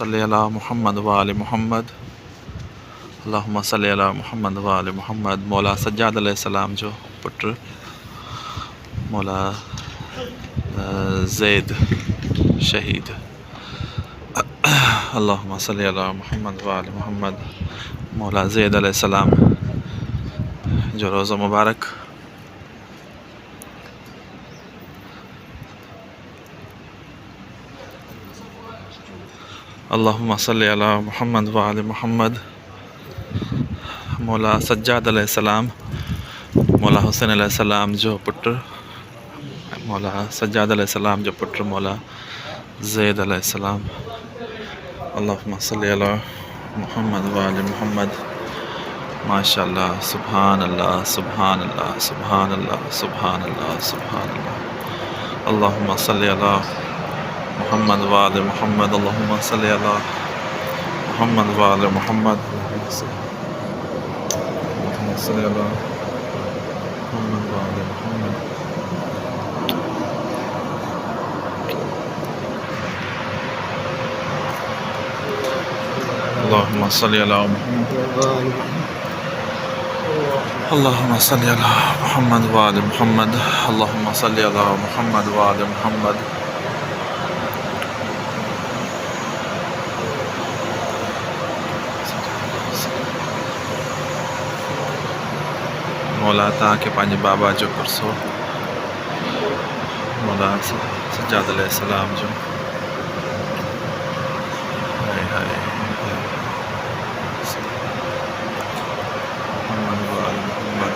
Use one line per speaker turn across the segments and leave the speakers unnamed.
सल्ली अला मुहम्मद व आले मुहम्मद। अल्लाहुम्मा सल्ली अला मुहम्मद व आले मुहम्मद। मौला सज्जाद अलैहिस्सलाम जो पुत्र मौला ज़ैद शहीद। अल्लाहुम्मा सल्ली अला मुहम्मद व आले मुहम्मद। मौला ज़ैद अलैहिस्सलाम जो रोज़ा मुबारक अल्लाहुम्मा सल्ली अला मुहम्मद व आले मुहम्मद। मौला सज्जाद अलैहिस्सलाम मौला हुसैन अलैहिस्सलाम जो पुत्र मौला सज्जाद अलैहिस्सलाम जो पुत्र मौला ज़ैद अलैहिस्सलाम। अल्लाहुम्मा सल्ली अला मुहम्मद व आले मुहम्मद। माशाअल्लाह, सुभान अल्लाह, सुभान अल्लाह, सुभान अल्लाह, सुभान अल्लाह, सुभान अल्लाह। अल्लाहुम्मा सल्ली अला मुहम्मद व आले मुहम्मद। अल्लाहुम्मा सल्ली अला मुहम्मद व आले मुहम्मद। अल्लाहुम्मा सल्ली अला मुहम्मद व आले मुहम्मद। अल्लाहुम्मा सल्ली अला मुहम्मद व आले मुहम्मद। अल्लाहुम्मा सल्ली अला मुहम्मद व आले मुहम्मद। अल्लाहुम्मा सल्ली अला मुहम्मद व आले मुहम्मद। मौला ताकि पंहिंजे बाबा जो कुरसो मौला सज्जाद अलैहिस्सलाम जो हाय हाय मुहम्मद व आले मुहम्मद।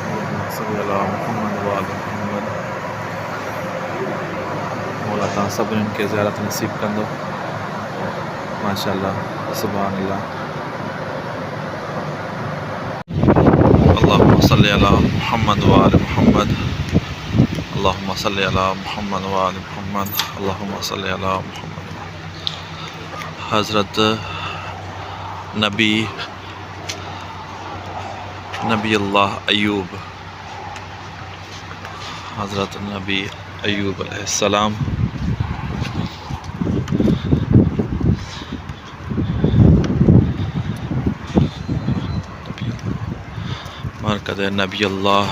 अल्लाहुम्मा सल्ली अला मुहम्मद व आले मुहम्मद। मौला तव्हां सभिनीनि खे ज़ियारत नसीब कंदो। माशाअल्लाह, सुभान अल्लाह। अल्लाहुम्मा सल्ली अला मुहम्मद व आले मुहम्मद। अल्लाहुम्मा सल्ली अला मुहम्मद व आले मुहम्मद। अल्लाहुम्मा सल्ली अला मुहम्मद। हज़रत नबी अल्लाह अयूब हज़रत नबी अयूब अलैहिस्सलाम मरकज़ नबी अल्लाह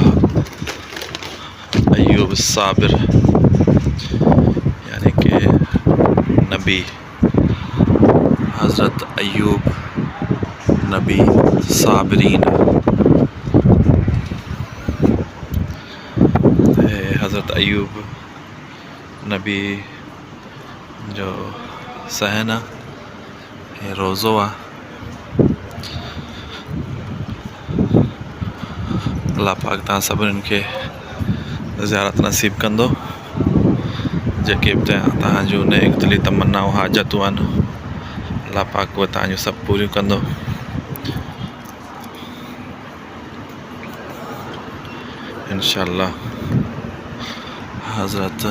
अयूब साबिर यानी कि नबी हज़रत अयूब नबी साबरीन। हज़रत अयूब नबी जो सहना ये रोज़ो आहे। अल्लाह पाक तव्हां सभिनीनि खे ज़ियारत नसीब कंदो। जेके बि तव्हां जूं नेक दिली तमन्नाऊं हाजतूं आहिनि अल्लाह पाक उहे तव्हांजूं सभु पूरियूं कंदो। इंशाअल्लाह। हज़रत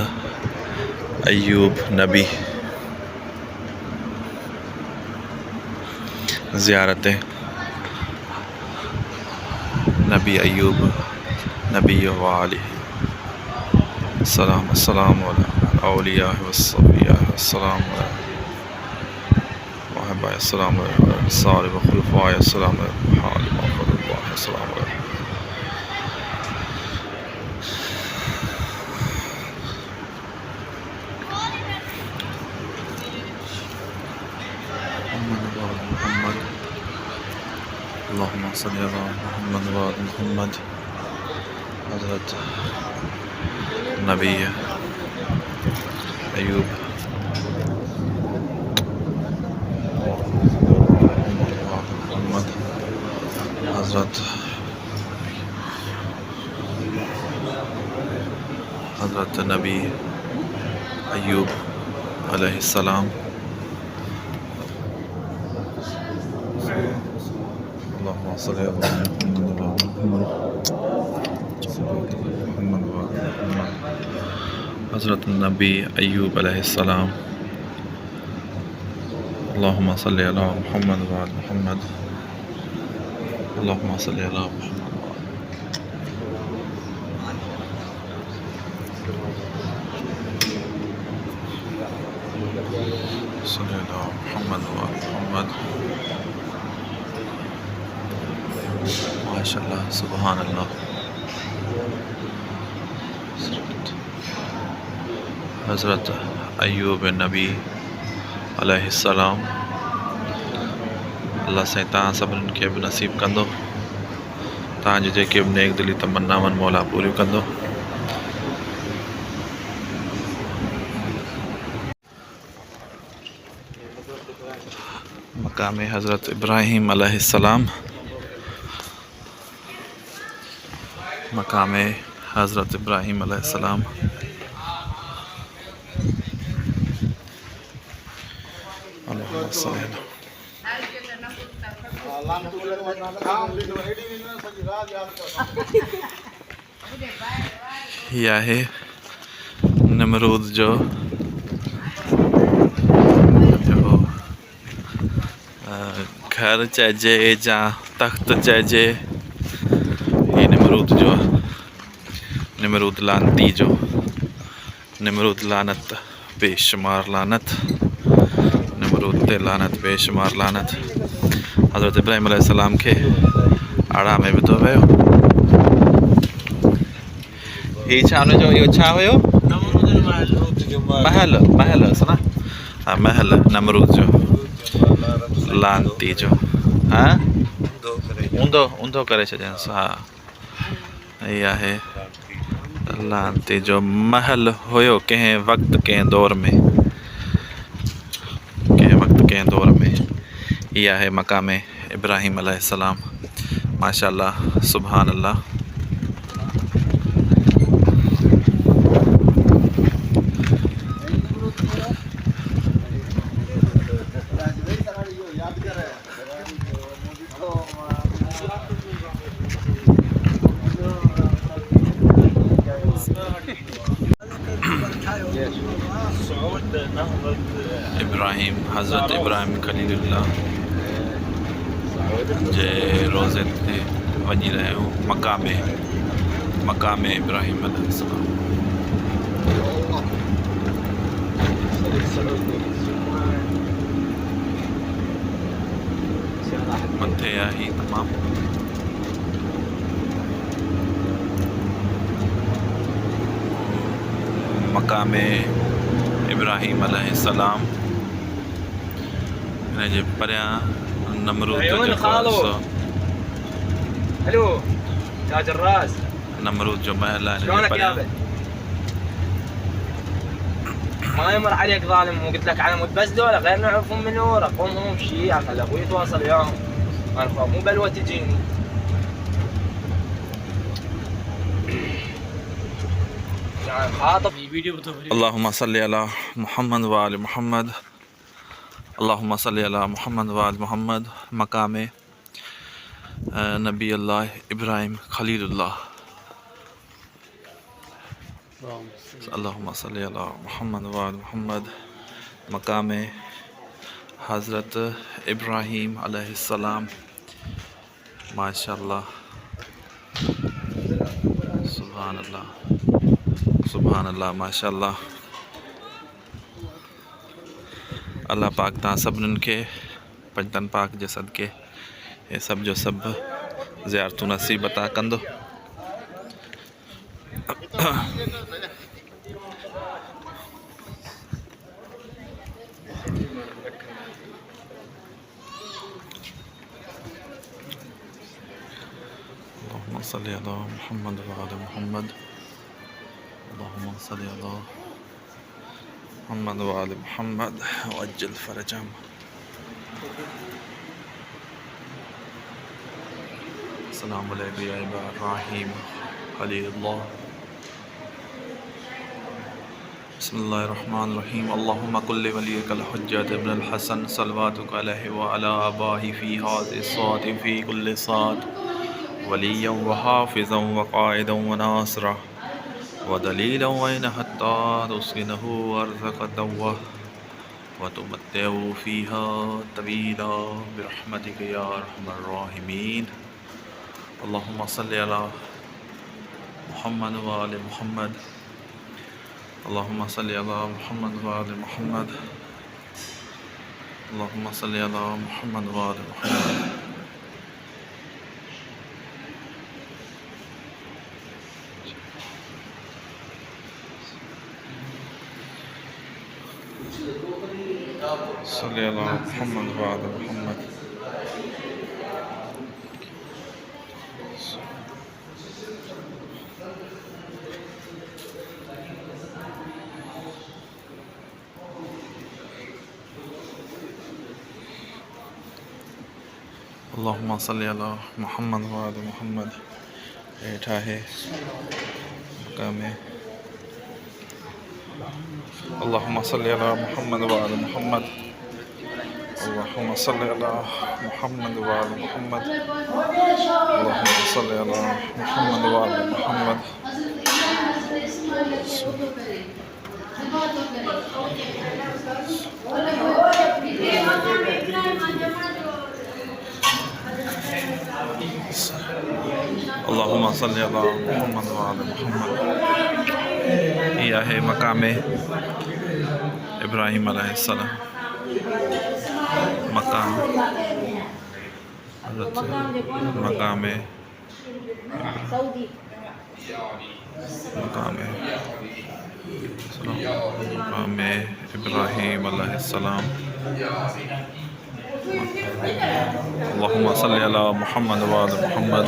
अयूब नबी ज़ियारत नबी अयूब नबी व आलिहि सलाम। अस्सलामु अला औलिया व सफ़िया। अस्सलामु अला महबा। अस्सलामु अला सारि व खुलफा। अस्सलामु अला हालि व खुलफा। अस्सलामु अला मुहम्मद। अल्लाहुम्मा सल्ली अला मुहम्मद व आले मुहम्मद। हज़रत नबी अयूब हज़रत नबी अय्यूब अलैहिस्सलाम। अल्लाहुम्मा सल्लि अला मुहम्मद व आले मुहम्मद। हज़रत नबी अय्यूब अलैहिस्सलाम। अल्लाहुम्मा सल्लि अला मुहम्मद व आले मुहम्मद। अल्लाहुम्मा सल्लि अला मुहम्मद व आले सल्लि अला मुहम्मद व आले मुहम्मद। माशाअल्लाह, सुभान अल्लाह। हज़रत अय्यूब नबी अलैहिस्सलाम। अल्लाह साईं तव्हां सभिनीनि खे बि नसीब कंदो, तव्हांजी जेके बि नेक दिली तमन्नाउनि मौला पूरियूं कंदो। मकाम हज़रत इब्राहीम अलैहिस्सलाम। मकाम हज़रत इब्राहीम अलैहिस्सलाम। यह है नमरूद जो घर चइजे या तख्त चइजे, ये नमरूद जो नमरूद लानती जो नमरूद लानत बेशुमार लानत, नमरूद ते लानत बेशुमार लानत। हज़रत इब्राहीम अलैहिस्सलाम खे आड़ा में विधो वियो। ही छा हुनजो इहो छा हुयो? महल, महल ना? हा, महल नमरूद जो लानती जो। हाँ, ऊंधो ऊंधो करे छॾियसि। हा, इहा आहे लानती जो महल हुयो कंहिं वक़्त कंहिं दौर में, कंहिं वक़्त कंहिं दौर में। इहा आहे मकाम इब्राहीम अलैहिस्सलाम। माशाअल्लाह, सुभान अल्लाह। इब्राहीम, हज़रत इब्राहीम खलीलुल्लाह जे रोज़े ते वञी रहिया आहियूं। मकाम इब्राहीम अलैहिस्सलाम। मथे आहे तमामु मकाम इब्राहीम अलैहिस्सलाम। हिन जे परियां नमरूद जो नमरूद जो महल आहे।
ما يمر عليك ظالم وقلت لك على بس دول غير نعرفهم من ورا، قوم هم شيعة، خلي ابوي يتواصل وياهم، مو بلوه تجيني.
अल्लाहुम्मा सल्लि अला मुहम्मद व आले मुहम्मद। अल्लाहुम्मा सल्लि अला मुहम्मद व आले मुहम्मद। मकाम नबी अल्लाह इब्राहीम खलीलुल्लाह। अल्लाहुम्मा सल्लि अला मुहम्मद व आले मुहम्मद। मकाम हज़रत इब्राहीम अलैहिस्सलाम। माशाअल्लाह, सुभान अल्लाह, सुभान अल्लाह, माशाअल्लाह। अल्लाह पाक तव्हां सभिनीनि खे पंजतन पाक जे सदके हे सभु जो सभु ज़ियारतूं नसीब अता कंदो। अल्लाहुम्मा सल्लि अला मुहम्मद व आले मुहम्मद। अल्लाहुम्मा सल्लि अला मुहम्मद व आले मुहम्मद वअज्जिल फरजहम। अस्सलामु अलैकुम या इब्राहीम खलीलुल्लाह। बिस्मिल्लाहिर्रहमानिर्रहीम। अल्लाहुम्मा कुल्लि वलियकल हुज्जत इब्नुल हसन सल्लवातुका अलैहि व अला आबाही फ़ी हाज़िहि स्साअति फ़ी कुल्लि साअत वलिय्यन व हाफ़िज़न व क़ाइदन व नासिरा व दलीलन व इन हत्ता तुस्किनहु अर्ज़क़ व तुमत्तिअहु फ़ीहा तवीला बिरहमतिका या अरहमर राहिमीन। अल्लाहुम्मा सल्लि अला मुहम्मद व आलि मुहम्मद। अल्लाहुम्मा सल्लि अला मुहम्मद व आलि मुहम्मद। अल्लाहुम्मा सल्लि अला मुहम्मद व आलि मुहम्मद। सल्लि अला मुहम्मद व आलि मुहम्मद। अल्लाहुम्मा सल्लि अला मुहम्मद व आलि मुहम्मद। हेठा है मकामे अल्लाहुम्मा सल्लि अला मुहम्मद व आलि मुहम्मद। अल्लाहुम्मा सल्लि अला मुहम्मद व आलि मुहम्मद। अल्लाहुम्मा सल्लि अला मुहम्मद व आलि मुहम्मद। अल्लाहुम्मा सल्लि अला मुहम्मद व आलि मुहम्मद। यह है मकामे इब्राहीम अलैहिस्सलाम। मकाम मकामे मकामे इब्राहीम अलैहिस्सलाम। अल्लाहुम्मा सल्लि अला मुहम्मद व आलि मुहम्मद।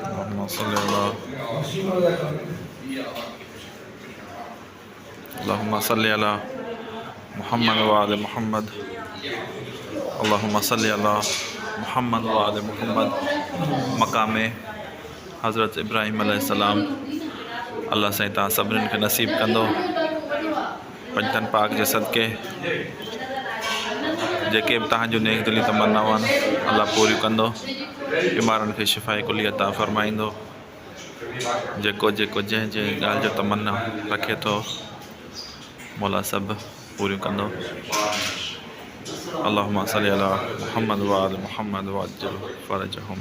अल्लाहुम्मा सल्लि अला अल्लाहुम्मा सल्लि अला मुहम्मद व आलि मुहम्मद। अल्लाहुम्मा सल्लि अला मुहम्मद व आलि मुहम्मद। मकामे हज़रत इब्राहीम अलैहिस्सलाम। अल्लाह साईं तव्हां सभिनीनि खे नसीब कंदो पंजनि पाक जे सदके जेके बि तव्हांजूं नेक दिली तमन्नाऊं आहिनि अल्लाह पूरियूं कंदो। बीमारनि खे शिफ़ाए कुली अता फ़रमाईंदो। जेको जेको जंहिं जंहिं ॻाल्हि जो तमन्ना रखे थो मौला सभु पूरियूं कंदो। अल्लाहुम्मा सल्लि अला मुहम्मद व आलि मुहम्मद व अज्जिल फ़रजहुम।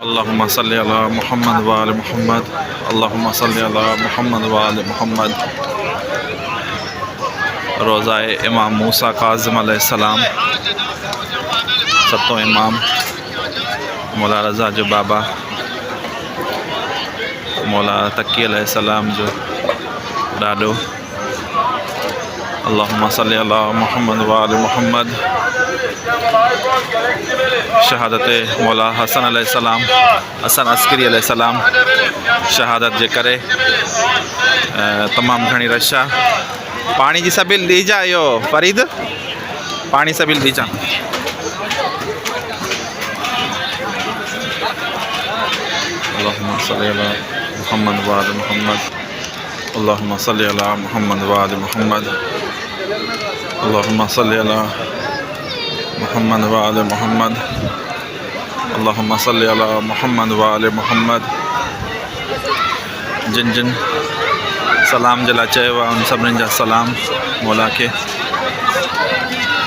अल्लाहुम्मा सल्लि अला मुहम्मद व आलि मुहम्मद। अल्लाहुम्मा सल्लि अला मुहम्मद व आलि मुहम्मद। रोज़ाए इमाम मूसा काज़िम अलैहिस्सलाम सतों इमाम मौला रज़ा जो बाबा मौला तकी अलैहिस्सलाम जो ॾाॾो। अल्लाहुम्मा सल्लि अला मुहम्मद व आलि मुहम्मद। शहादत मौला हसन अलैहिस्सलाम हसन अस्करी अलैहिस्सलाम शहादत जे करे तमामु घणी रश आहे। पाणी जी सबिल ॾीजा इहो फरीद पाणी सबिल ॾीजा। अल्लाहुम्मा सल्लि अला मुहम्मद व आलि मुहम्मद। अल्लाहुम्मा सल्लि अला मुहम्मद व आलि मुहम्मद। अल्लाहुम्मा सल्लि अला मुहम्मद व आलि मुहम्मद। अल्लाहुम्मा सल्लि अला मुहम्मद व आलि मुहम्मद। जिन जिन सलाम जे लाइ चयो आहे उन सभिनीनि जा सलाम मौला खे।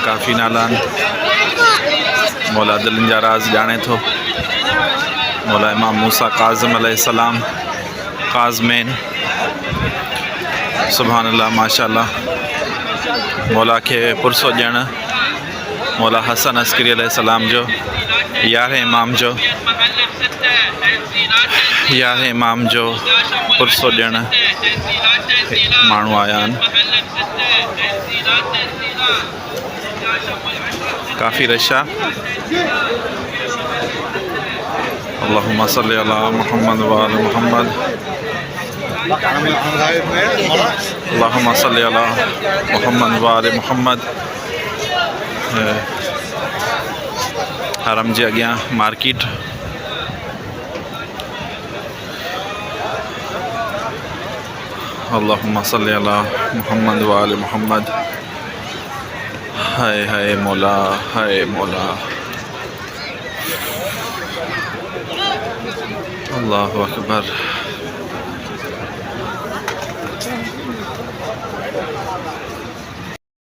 काफ़ी नाला आहिनि मौला दिलनि जा राज़ ॼाणे थो। मौला इमाम मूसा काज़िम अलैहिस्सलाम काज़मेन सुभान अल्लाह माशाअल्लाह। मौला खे पुरसो ॾियणु मौला हसन अस्करी अलैहिस्सलाम जो 11 इमाम जो पुरसो ॾियणु माण्हू आया आहिनि। काफ़ी रश आहे। अल्लाहुम्मा सल्लि अला मुहम्मद व आलि मुहम्मद। अल्लाहुम्मा सल्लि अला मुहम्मद व आलि मुहम्मद। हरम जे अॻियां मार्केट। अल्लाहुम्मा सल्ली अला मुहम्मद व आले मुहम्मद। हाय हाय मौला, हाय मौला। अल्लाहु अकबर।